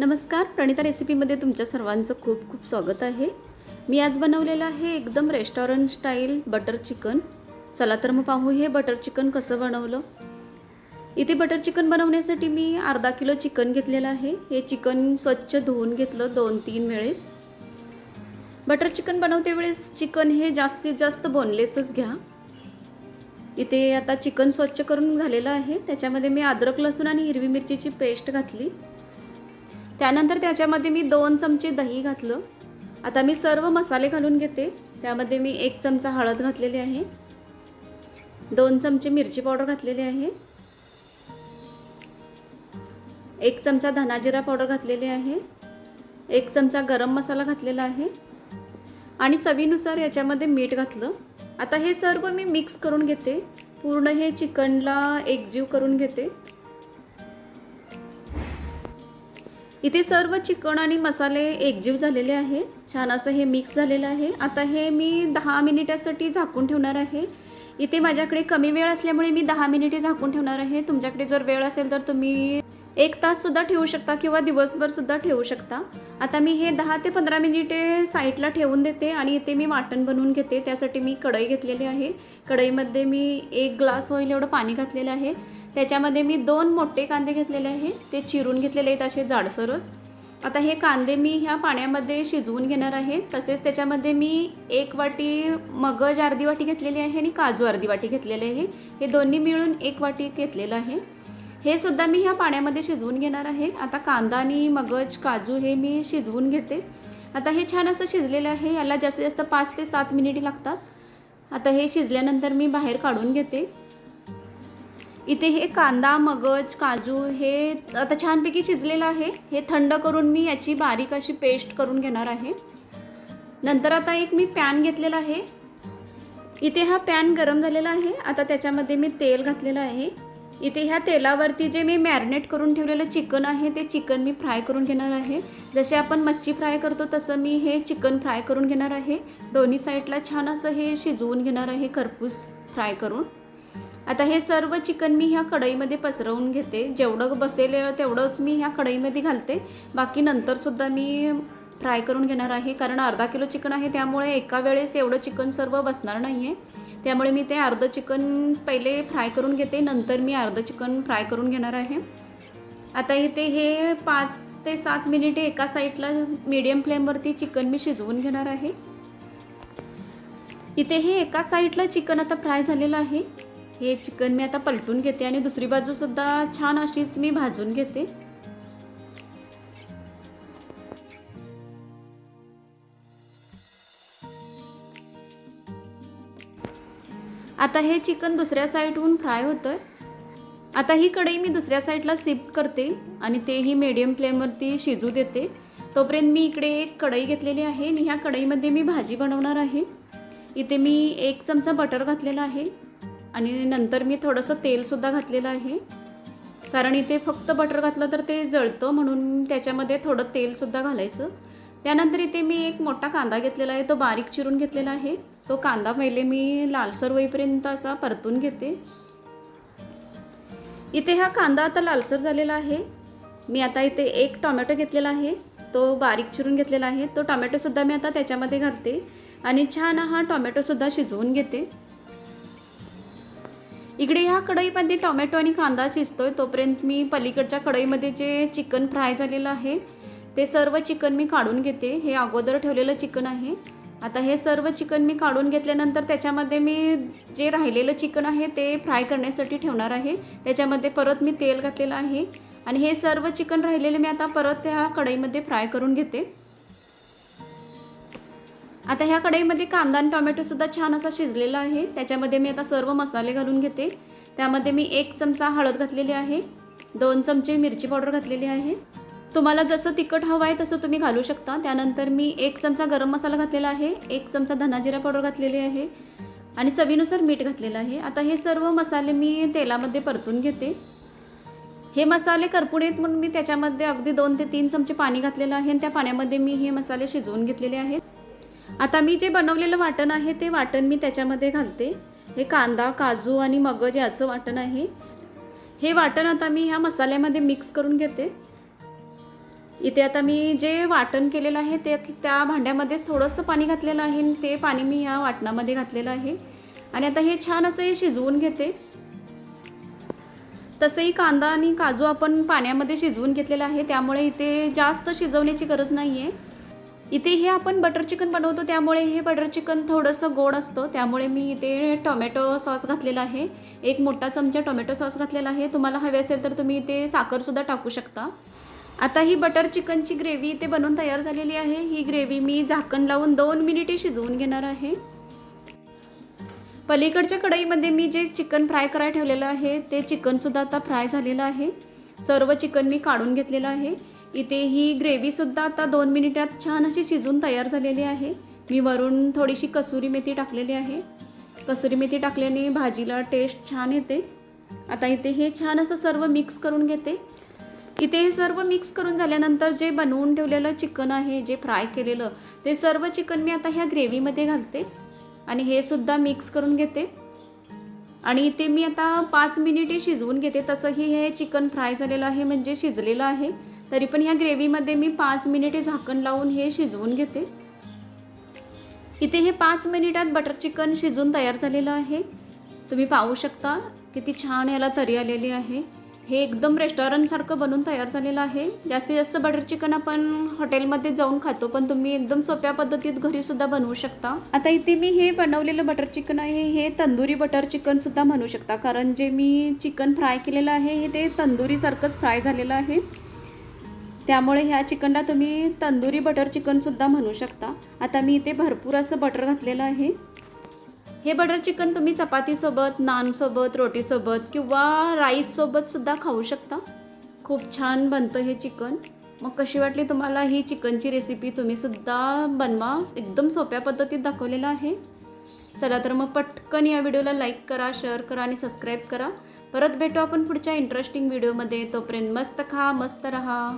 नमस्कार, प्रणिता रेसिपीमध्ये तुमच्या सर्वांचं खूप खूप स्वागत आहे। मी आज बनवलेलं आहे एकदम रेस्टॉरंट स्टाईल बटर चिकन। चला तर मग पाहू हे बटर चिकन कसं बनवलं। इथे बटर चिकन बनवण्यासाठी मी अर्धा किलो चिकन घेतलेलं आहे। हे चिकन स्वच्छ धुवून घेतलं 2-3 वेळेस। बटर चिकन बनवते वेळेस चिकन हे जास्तीत जास्त बोनलेसच घ्या। इथे आता चिकन स्वच्छ करून झालेलं आहे। त्याच्यामध्ये मी अद्रक लसूण आणि हिरवी मिरचीची पेस्ट घातली। त्यानंतर त्याच्यामध्ये मी 2 चमचे दही घातलं। आता मी सर्व मसाले घालून घेते। त्यामध्ये मी 1 चमचा हळद घातलेली आहे, 2 चमचे मिरची पावडर घातलेली आहे, 1 चमचा धना जिरा पावडर घातलेली आहे, 1 चमचा गरम मसाला घातलेला आहे आणि चवीनुसार याच्यामध्ये मीठ घातलं। आता हे सर्व मी मिक्स करून घेते, पूर्ण हे चिकनला एकजीव करून घेते। इथे सर्व चिकन आणि मसाले एकजीव झालेले आहे, छान असं हे मिक्स झालेलं आहे। आता हे मी 10 मिनिटासाठी झाकून ठेवणार आहे। इथे माझ्याकडे कमी वेळ असल्यामुळे मी 10 मिनिटे झाकून ठेवणार आहे। तुमच्याकडे जर वेळ असेल तर तुम्ही 1 तास सुद्धा ठेवू शकता किंवा दिवसभर सुद्धा ठेवू शकता। आता मी हे 10 ते 15 मिनिटे साईडला ठेवून देते आणि इथे मी वाटण बनवून घेते। त्यासाठी मी कढई घेतलेली आहे। कढईमध्ये मी 1 ग्लास होईल एवढं पाणी घातलेलं आहे। त्याच्यामध्ये मी 2 मोठे कांदे घेतलेले आहे, ते चिरून घेतलेले आहेत असे जाडसरच। आता हे कांदे मी ह्या पाण्यामध्ये शिजवून घेणार आहे। तसेच त्याच्यामध्ये मी 1 वाटी मगज अर्धी वाटी घेतलेली आहे आणि काजू अर्धी वाटी घेतलेले आहे। हे दोन्ही मिळून 1 वाटी घेतलेलं आहे। हे सुद्धा मी ह्या पाण्यामध्ये शिजवून घेणार आहे। आता कांदा आणि मगज काजू हे मी शिजवून घेते। आता हे छान असं शिजलेलं आहे, याला जास्तीत जास्त 5 ते 7 मिनिटे लागतात। आता हे शिजल्यानंतर मी बाहेर काढून घेते। इथे हे कांदा मगज काजू हे आता छानपैकी शिजलेलं आहे। हे थंड करून मी याची बारीक अशी पेस्ट करून घेणार आहे। नंतर आता एक मी पॅन घेतलेला आहे। इथे हा पॅन गरम झालेला आहे। आता त्याच्यामध्ये मी तेल घातलेलं आहे। इथे ह्या तेलावरती जे मी मॅरिनेट करून ठेवलेलं चिकन आहे ते चिकन मी फ्राय करून घेणार आहे। जसे आपण मच्छी फ्राय करतो तसं मी हे चिकन फ्राय करून घेणार आहे। दोन्ही साईडला छान असं हे शिजवून घेणार आहे खरपूस फ्राय करून। आता हे सर्व चिकन मी ह्या कढईमध्ये पसरवून घेते। जेवढं बसेल तेवढंच मी ह्या कढईमध्ये घालते, बाकी नंतर सुद्धा मी फ्राय करून घेणार आहे। कारण अर्धा किलो चिकन आहे त्यामुळे एका वेळेस एवढं चिकन सर्व बसणार नाही आहे। त्यामुळे मी ते अर्ध चिकन पहिले फ्राय करून घेते, नंतर मी अर्ध चिकन फ्राय करून घेणार आहे। आता इथे हे 5 ते 7 मिनिटे एका साईडला मीडियम फ्लेमवरती चिकन मी शिजवून घेणार आहे। इथे हे एका साईडला चिकन आता फ्राय झालेलं आहे। हे चिकन मी आता पलटून घेते आणि दुसरी बाजू सुद्धा छान अशीच मी भाजून घेते। आता हे चिकन दुसऱ्या साईडहून फ्राय होतंय। आता ही कढई मी दुसऱ्या साईडला शिफ्ट करते आणि तेही मीडियम फ्लेमवरती शिजू देते। तोपर्यंत मी इकडे एक कढई घेतलेली आहे आणि ह्या कढईमध्ये मी भाजी बनवणार आहे। इथे मी 1 चमचा बटर घातलेला आहे आणि नंतर मी थोडंसं तेलसुद्धा घातलेलं आहे, कारण इथे फक्त बटर घातलं तर ते जळतं, म्हणून त्याच्यामध्ये थोडं तेलसुद्धा घालायचं। त्यानंतर इथे मी एक मोठा कांदा घेतलेला आहे, तो बारीक चिरून घेतलेला आहे। तो कांदा पहिले मी लालसर होईपर्यंत असा परतून घेते। इथे हा कांदा आता लालसर झालेला आहे। मी आता इथे 1 टोमॅटो घेतलेला आहे, तो बारीक चिरून घेतलेला आहे। तो टोमॅटोसुद्धा मी आता त्याच्यामध्ये घालते आणि छान हा टोमॅटोसुद्धा शिजवून घेते। इकडे ह्या कढईमध्ये टोमॅटो आणि कांदा शिजतोय तोपर्यंत मी पलीकडच्या कढईमध्ये जे चिकन फ्राय झालेलं आहे ते सर्व चिकन मी काढून घेते। हे अगोदर ठेवलेलं चिकन आहे। आता हे सर्व चिकन मी काढून घेतल्यानंतर त्याच्यामध्ये मी जे राहिलेलं चिकन आहे ते फ्राय करण्यासाठी ठेवणार आहे। त्याच्यामध्ये परत मी तेल घातलेलं आहे आणि हे सर्व चिकन राहिलेले मी आता परत ह्या कढईमध्ये फ्राय करून घेते। आता ह्या कढईमध्ये कांदा आणि टोमॅटोसुद्धा छान असा शिजलेला आहे। त्याच्यामध्ये मी आता सर्व मसाले घालून घेते। त्यामध्ये मी 1 चमचा हळद घातलेली आहे, 2 चमचे मिरची पावडर घातलेली आहे। तुम्हाला जसं तिखट हवं आहे तसं तुम्ही घालू शकता। त्यानंतर मी 1 चमचा गरम मसाला घातलेला आहे, 1 चमचा धना जिरा पावडर घातलेली आहे आणि चवीनुसार मीठ घातलेलं आहे। आता हे सर्व मसाले मी तेलामध्ये परतून घेते। हे मसाले करपून येत म्हणून मी त्याच्यामध्ये अगदी 2 ते 3 चमचे पाणी घातलेलं आहे आणि त्या पाण्यामध्ये मी हे मसाले शिजवून घेतलेले आहेत। आता मी जे बनवलेलं वाटण आहे ते वाटण मी त्याच्यामध्ये घालते। हे कांदा काजू आणि मगज याचं वाटण आहे। हे वाटण आता मी ह्या मसाल्यामध्ये मिक्स करून घेते। इथे आता मी जे वाटण केलेलं आहे ते त्या भांड्यामध्येच थोडंसं पाणी घातलेलं आहे आणि ते पाणी मी ह्या वाटणामध्ये घातलेलं आहे आणि आता हे छान असं हे शिजवून घेते। तसंही कांदा आणि काजू आपण पाण्यामध्ये शिजवून घेतलेला आहे, त्यामुळे इथे जास्त शिजवण्याची गरज नाही आहे। इथे हे आपण बटर चिकन बनवतो त्यामुळे हे बटर चिकन थोडंसं गोड असतं, त्यामुळे मी इथे टोमॅटो सॉस घातलेला आहे। एक मोठा चमचा टोमॅटो सॉस घातलेला आहे। तुम्हाला हवे असेल तर तुम्ही इथे साखरसुद्धा टाकू शकता। आता ही बटर चिकनची ग्रेव्ही इथे बनवून तयार झालेली आहे। ही ग्रेव्ही मी झाकण लावून 2 मिनिटे शिजवून घेणार आहे। पलीकडच्या कढईमध्ये मी जे चिकन फ्राय करायला ठेवलेलं आहे ते चिकनसुद्धा आता फ्राय झालेलं आहे। सर्व चिकन मी काढून घेतलेलं आहे। इथे ही ग्रेव्हीसुद्धा आता 2 मिनिटात छान अशी शिजून तयार झालेली आहे। मी वरून थोडीशी कसुरी मेथी टाकलेली आहे। कसुरी मेथी टाकल्याने भाजीला टेस्ट छान येते। आता इथे हे छान असं सर्व मिक्स करून घेते। इथे हे सर्व मिक्स करून झाल्यानंतर जे बनवून ठेवलेलं चिकन आहे, जे फ्राय केलेलं, ते सर्व चिकन मी आता ह्या ग्रेव्हीमध्ये घालते आणि हे सुद्धा मिक्स करून घेते आणि इथे मी आता 5 मिनिटे शिजवून घेते। तसंही हे चिकन फ्राय झालेलं आहे म्हणजे शिजलेलं आहे, तरी पण ह्या ग्रेव्हीमध्ये मी 5 मिनिटे झाकण लावून हे शिजवून घेते। इथे हे 5 मिनिटात बटर चिकन शिजून तयार झालेलं आहे। तुम्ही पाहू शकता किती छान याला तरी आलेली आहे। हे एकदम रेस्टॉरंटसारखं बनवून तयार झालेलं आहे। जास्तीत जास्त बटर चिकन आपण हॉटेलमध्ये जाऊन खातो, पण तुम्ही एकदम सोप्या पद्धतीत घरीसुद्धा बनवू शकता। आता इथे मी हे बनवलेलं बटर चिकन आहे, हे तंदुरी बटर चिकनसुद्धा म्हणू शकता, कारण जे मी चिकन फ्राय केलेलं आहे हे ते तंदुरीसारखंच फ्राय झालेलं आहे, त्यामुळे ह्या चिकनला तुम्ही तंदुरी बटर चिकनसुद्धा म्हणू शकता। आता मी इथे भरपूर असं बटर घातलेलं आहे। हे बटर चिकन तुम्ही चपातीसोबत, नानसोबत, रोटीसोबत किंवा राईससोबतसुद्धा खाऊ शकता। खूप छान बनतं हे चिकन। मग कशी वाटली तुम्हाला ही चिकनची रेसिपी? तुम्हीसुद्धा बनवा, एकदम सोप्या पद्धतीत दाखवलेलं आहे। चला तर मग पटकन या व्हिडिओला लाईक करा, शेअर करा आणि सबस्क्राईब करा। परत भेटू आपण पुढच्या इंटरेस्टिंग व्हिडिओमध्ये। तोपर्यंत मस्त खा, मस्त रहा।